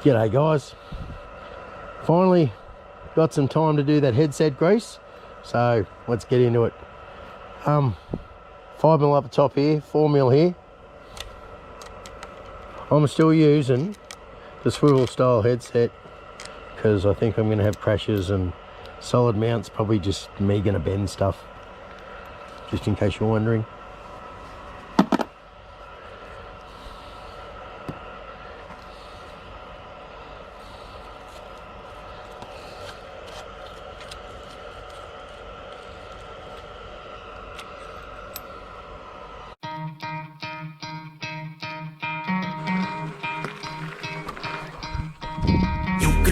G'day guys, finally got some time to do that headset grease, so let's get into it. 5mm up the top here, 4mm here. I'm still using the swivel style headset because I think I'm going to have crashes and solid mounts, probably just me going to bend stuff, just in case you're wondering.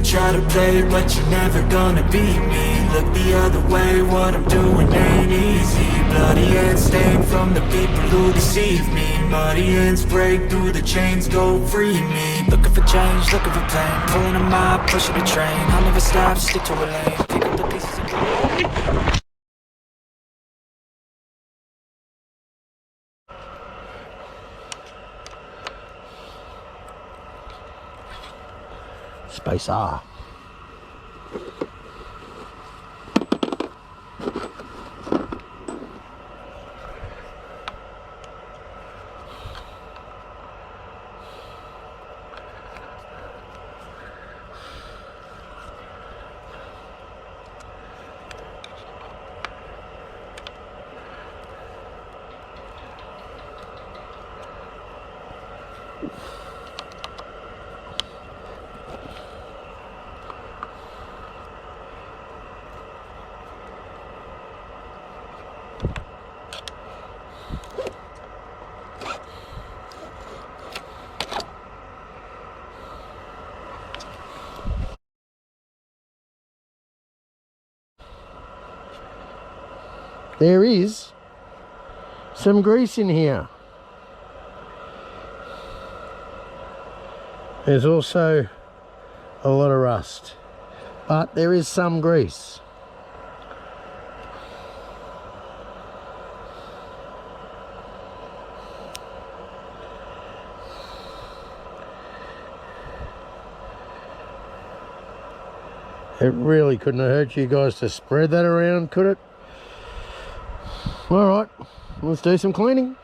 Try to play, but you're never gonna beat me. Look the other way, what I'm doing ain't easy. Bloody hands stained from the people who deceive me. Muddy hands break through the chains, go free me. Looking for change, looking for pain. Pulling a mob, pushing a train. I'll never stop, stick to a lane. Pick up the pieces and Space R. There is some grease in here. There's also a lot of rust, but there is some grease. It really couldn't have hurt you guys to spread that around, could it? All right, let's do some cleaning.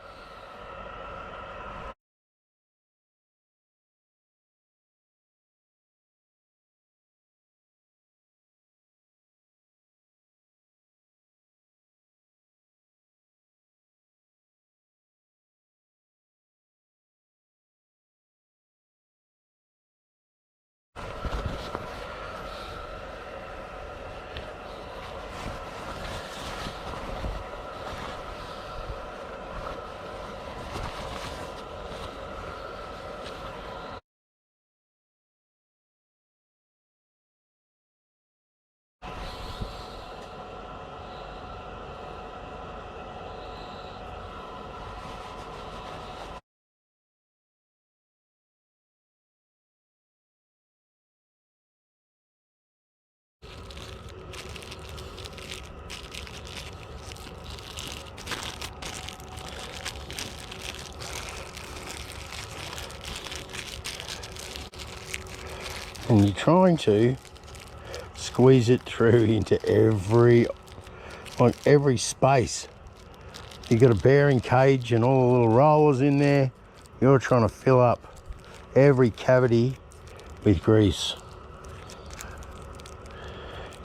And you're trying to squeeze it through into every space. You've got a bearing cage and all the little rollers in there. You're trying to fill up every cavity with grease.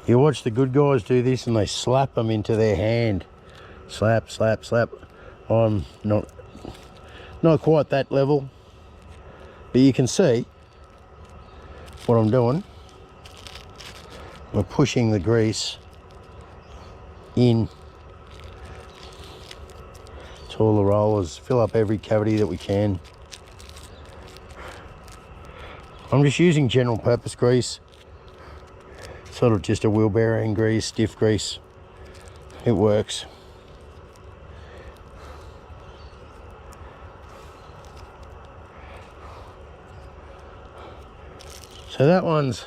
You watch the good guys do this and they slap them into their hand. Slap, slap, slap. I'm not quite that level, but you can see what I'm doing. We're pushing the grease in to all the rollers, fill up every cavity that we can. I'm just using general purpose grease, sort of just a wheel bearing grease, stiff grease. It works. So that one's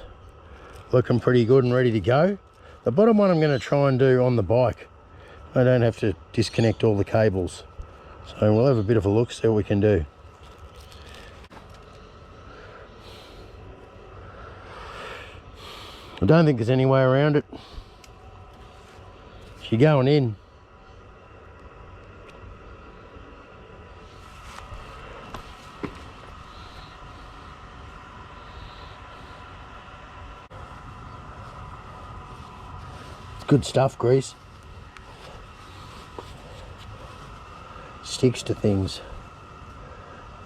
looking pretty good and ready to go. The bottom one I'm going to try and do on the bike. I don't have to disconnect all the cables. So we'll have a bit of a look, see what we can do. I don't think there's any way around it. She's going in. It's good stuff, grease. Sticks to things.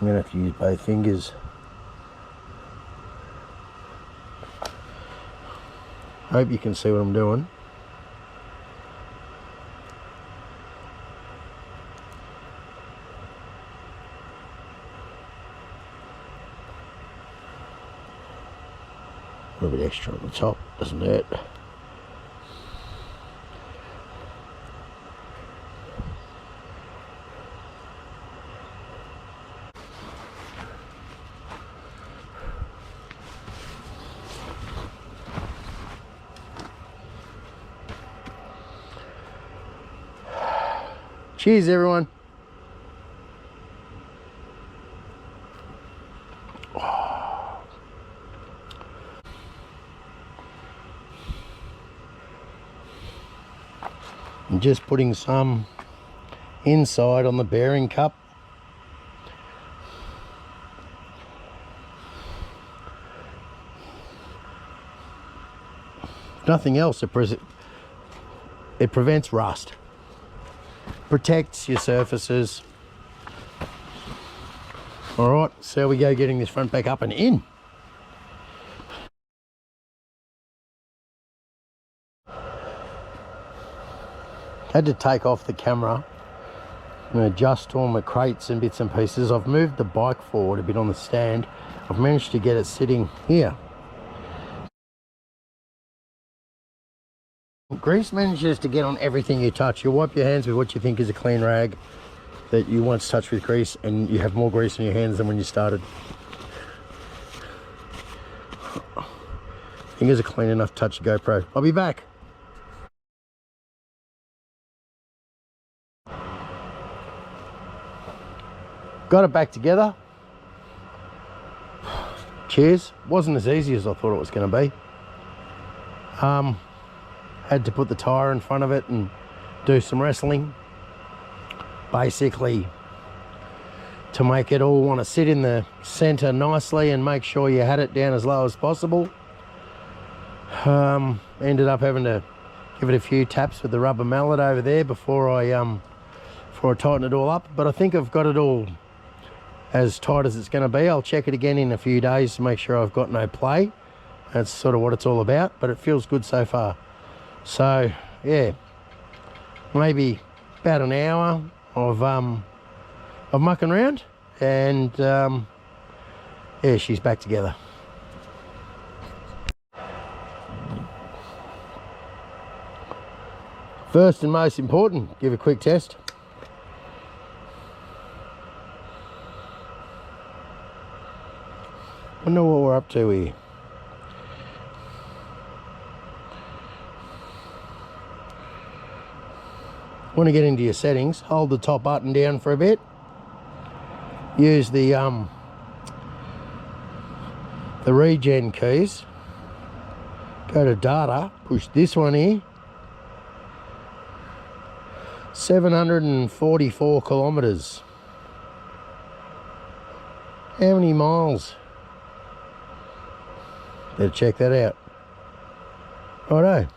I'm gonna have to use both fingers. Hope you can see what I'm doing. A little bit extra on the top, doesn't hurt. Cheers, everyone. I'm just putting some inside on the bearing cup. If nothing else, it prevents rust. Protects your surfaces. All right, so we go getting this front back up and in. Had to take off the camera and adjust all my crates and bits and pieces. I've moved the bike forward a bit on the stand. I've managed to get it sitting here. Grease manages to get on everything you touch. You wipe your hands with what you think is a clean rag that you once touched with grease, and you have more grease on your hands than when you started. Fingers are clean enough to touch the GoPro. I'll be back. Got it back together. Cheers. Wasn't as easy as I thought it was going to be. Had to put the tyre in front of it and do some wrestling. Basically, to make it all want to sit in the centre nicely and make sure you had it down as low as possible. Ended up having to give it a few taps with the rubber mallet over there before I tighten it all up. But I think I've got it all as tight as it's going to be. I'll check it again in a few days to make sure I've got no play. That's sort of what it's all about, but it feels good so far. So yeah, maybe about an hour of mucking around, and yeah, she's back together. First and most important, give a quick test. Wonder what we're up to here. Want to get into your settings, hold the top button down for a bit. Use the regen keys. Go to data, push this one here. 744 kilometers. How many miles? Better check that out. Righto.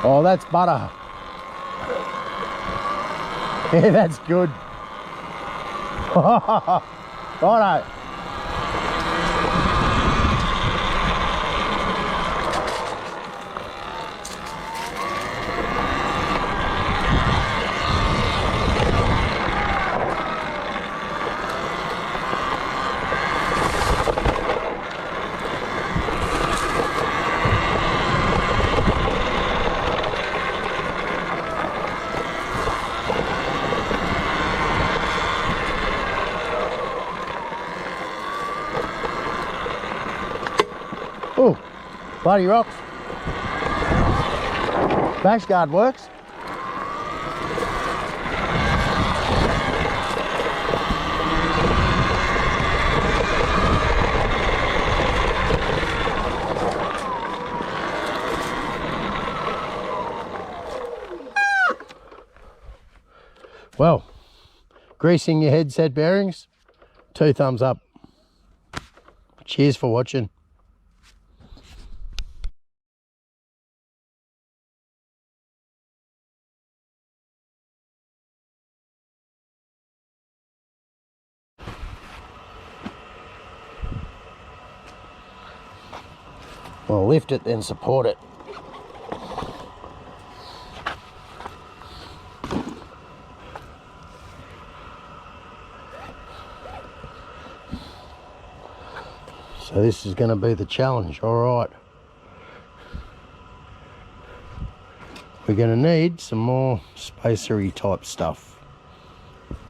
Oh, that's butter. Yeah, that's good. Righto. Bloody rocks. Bash guard works. Well, greasing your headset bearings, 2 thumbs up. Cheers for watching. Well, lift it, then support it. So this is going to be the challenge. All right. We're going to need some more spacery type stuff.